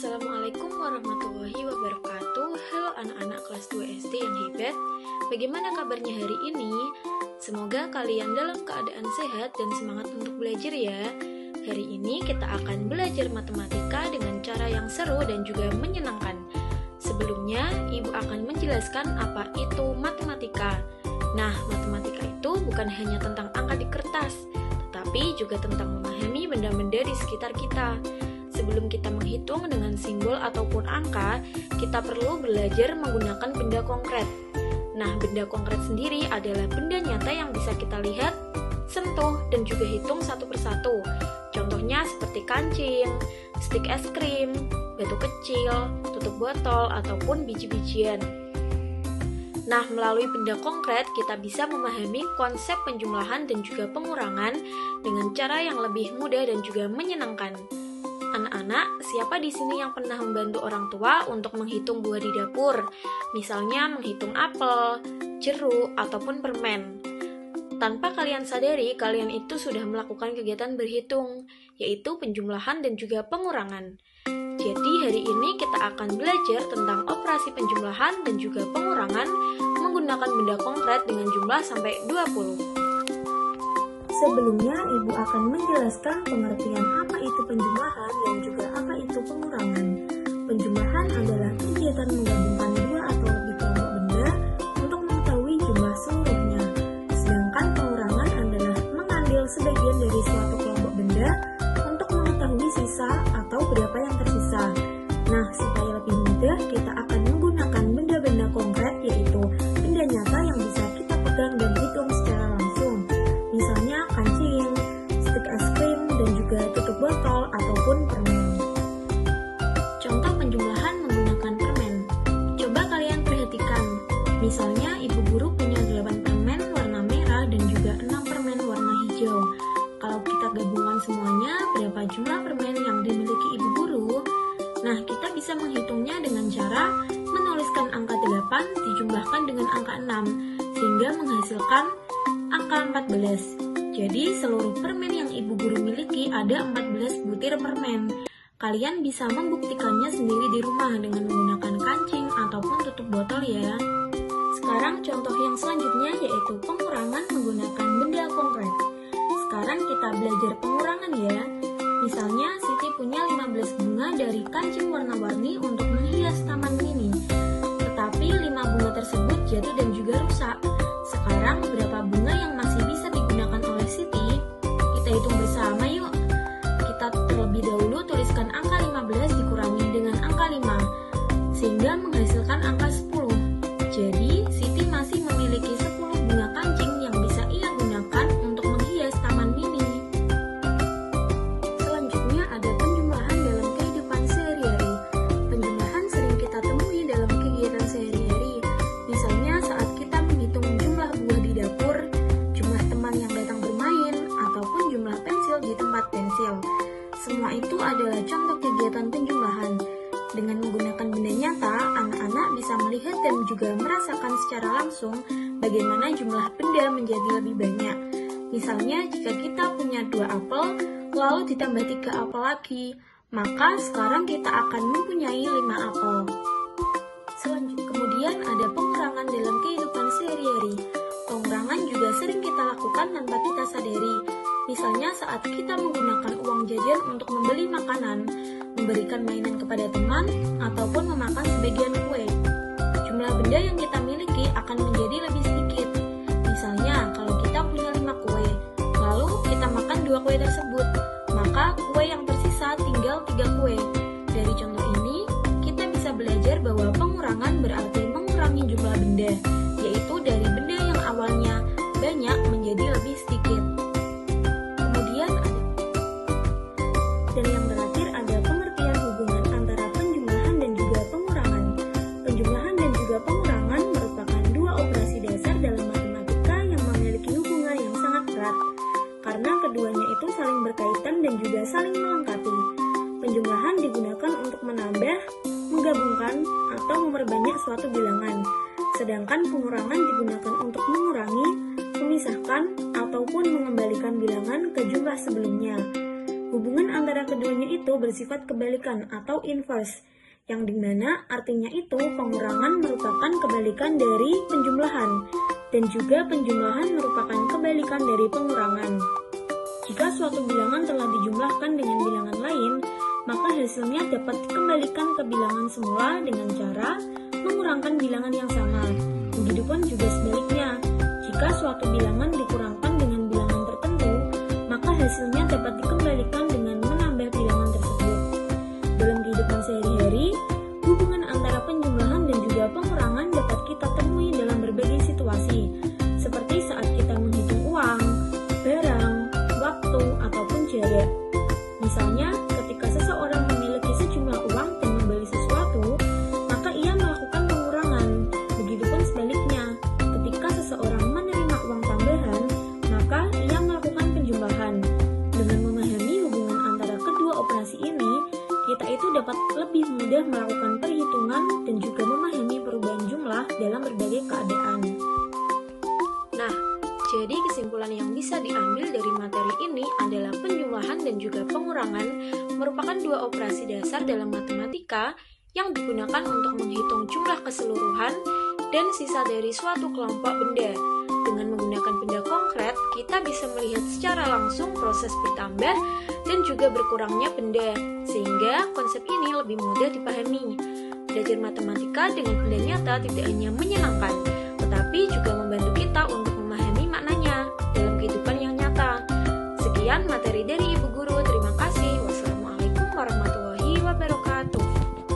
Assalamualaikum warahmatullahi wabarakatuh. Halo anak-anak kelas 2 SD yang hebat. Bagaimana kabarnya hari ini? Semoga kalian dalam keadaan sehat dan semangat untuk belajar ya. Hari ini kita akan belajar matematika dengan cara yang seru dan juga menyenangkan. Sebelumnya, Ibu akan menjelaskan apa itu matematika. Nah, matematika itu bukan hanya tentang angka di kertas, tetapi juga tentang memahami benda-benda di sekitar kita. Sebelum kita menghitung dengan simbol ataupun angka, kita perlu belajar menggunakan benda konkret. Nah, benda konkret sendiri adalah benda nyata yang bisa kita lihat, sentuh, dan juga hitung satu persatu. Contohnya seperti kancing, stik es krim, batu kecil, tutup botol, ataupun biji-bijian. Nah, melalui benda konkret, kita bisa memahami konsep penjumlahan dan juga pengurangan dengan cara yang lebih mudah dan juga menyenangkan. Anak-anak, siapa di sini yang pernah membantu orang tua untuk menghitung buah di dapur? Misalnya menghitung apel, jeruk, ataupun permen. Tanpa kalian sadari, kalian itu sudah melakukan kegiatan berhitung, yaitu penjumlahan dan juga pengurangan. Jadi hari ini kita akan belajar tentang operasi penjumlahan dan juga pengurangan menggunakan benda konkret dengan jumlah sampai 20. Sebelumnya, Ibu akan menjelaskan pengertian apa itu penjumlahan dan juga apa itu pengurangan. Penjumlahan adalah kegiatan menggabungkan dua atau lebih kelompok benda untuk mengetahui jumlah seluruhnya. Sedangkan pengurangan adalah mengambil sebagian dari suatu kelompok benda untuk mengetahui sisa atau berapa yang tersisa. Nah, supaya lebih mudah, kita akan menggunakan benda-benda konkret, yaitu benda nyata yang bisa kita pegang dan hitung secara langsung. Misalnya kancing, stik es krim, dan juga tutup botol ataupun permen. Contoh penjumlahan menggunakan permen. Coba kalian perhatikan. Misalnya ibu guru punya 8 permen warna merah dan juga 6 permen warna hijau. Kalau kita gabungkan semuanya, berapa jumlah permen yang dimiliki ibu guru? Nah, kita bisa menghitungnya dengan cara menuliskan angka 8 dijumlahkan dengan angka 6, sehingga menghasilkan angka 14. Jadi seluruh permen yang ibu guru miliki ada 14 butir permen. Kalian bisa membuktikannya sendiri di rumah dengan menggunakan kancing ataupun tutup botol ya. Sekarang contoh yang selanjutnya yaitu pengurangan menggunakan benda konkret. Sekarang kita belajar pengurangan ya. Misalnya Siti punya 15 bunga dari kancing warna-warni untuk menghias taman mini. Tetapi 5 bunga tersebut jatuh dan juga rusak. Sekarang berapa bunga yang masih bisa digunakan oleh Siti? Kita hitung bersama yuk. Kita terlebih dahulu tuliskan angka 15 dikurangi dengan angka 5, sehingga menghasilkan angka 10. Jadi, Siti masih memiliki 10 bunga kancing yang bisa ia gunakan untuk menghias taman mini. Selanjutnya ada penjumlahan dalam kehidupan sehari-hari. Penjumlahan sering kita temui dalam kegiatan sehari-hari. Misalnya saat kita menghitung jumlah buah di dapur, jumlah teman yang datang bermain, ataupun jumlah pensil di tempat pensil. Semua itu adalah contoh kegiatan penjumlahan. Dengan menggunakan benda nyata, anak-anak bisa melihat dan juga merasakan secara langsung bagaimana jumlah benda menjadi lebih banyak. Misalnya jika kita punya 2 apel, lalu ditambah 3 apel lagi, maka sekarang kita akan mempunyai 5 apel. Selanjutnya, kemudian ada pengurangan dalam kehidupan sehari-hari. Pengurangan juga sering kita lakukan tanpa kita sadari. Misalnya saat kita menggunakan uang jajan untuk membeli makanan, memberikan mainan kepada teman, ataupun memakan sebagian kue. Jumlah benda yang kita miliki akan menjadi lebih sedikit. Misalnya kalau kita punya 5 kue, lalu kita makan 2 kue tersebut, maka kue yang tersisa tinggal 3 kue. Dari contoh ini, kita bisa belajar bahwa pengurangan berarti mengurangi jumlah benda, yaitu dari benda yang awalnya banyak menjadi lebih sedikit. Dan yang terakhir ada pengertian hubungan antara penjumlahan dan juga pengurangan. Penjumlahan dan juga pengurangan merupakan dua operasi dasar dalam matematika yang memiliki hubungan yang sangat erat, karena keduanya itu saling berkaitan dan juga saling melengkapi. Penjumlahan digunakan untuk menambah, menggabungkan, atau memperbanyak suatu bilangan, sedangkan pengurangan digunakan untuk mengurangi, memisahkan, ataupun mengembalikan bilangan ke jumlah sebelumnya. Hubungan antara keduanya itu bersifat kebalikan atau inverse, yang dimana artinya itu pengurangan merupakan kebalikan dari penjumlahan, dan juga penjumlahan merupakan kebalikan dari pengurangan. Jika suatu bilangan telah dijumlahkan dengan bilangan lain, maka hasilnya dapat dikembalikan ke bilangan semula dengan cara mengurangkan bilangan yang sama. Begitupun juga sebaliknya, jika suatu bilangan dikurangkan dengan bilangan tertentu, maka hasilnya dapat dikembalikan dengan menambah bilangan tersebut. Dalam kehidupan sehari-hari, hubungan antara penjumlahan dan juga pengurangan dapat kita temui dalam berbagai situasi, seperti saat kita menghitung uang, barang, waktu, ataupun jarak. Misalnya, ketika seseorang memiliki sejumlah uang dan membeli sesuatu, maka ia melakukan pengurangan. Begitupun sebaliknya, ketika seseorang menerima uang tambahan, maka ia melakukan penjumlahan. Dengan memahami hubungan antara kedua operasi ini, kita itu dapat lebih mudah melakukan perhitungan dan juga memahami perubahan jumlah dalam berbagai keadaan. Nah, jadi kesimpulan yang bisa diambil dari materi ini adalah penjumlahan dan juga pengurangan merupakan dua operasi dasar dalam matematika yang digunakan untuk menghitung jumlah keseluruhan dan sisa dari suatu kelompok benda. Dengan menggunakan benda konkret, kita bisa melihat secara langsung proses bertambah dan juga berkurangnya benda, sehingga konsep ini lebih mudah dipahami. Belajar matematika dengan benda nyata tidak hanya menyenangkan, tetapi juga membantu kita untuk memahami maknanya dalam kehidupan yang nyata. Sekian materi dari Ibu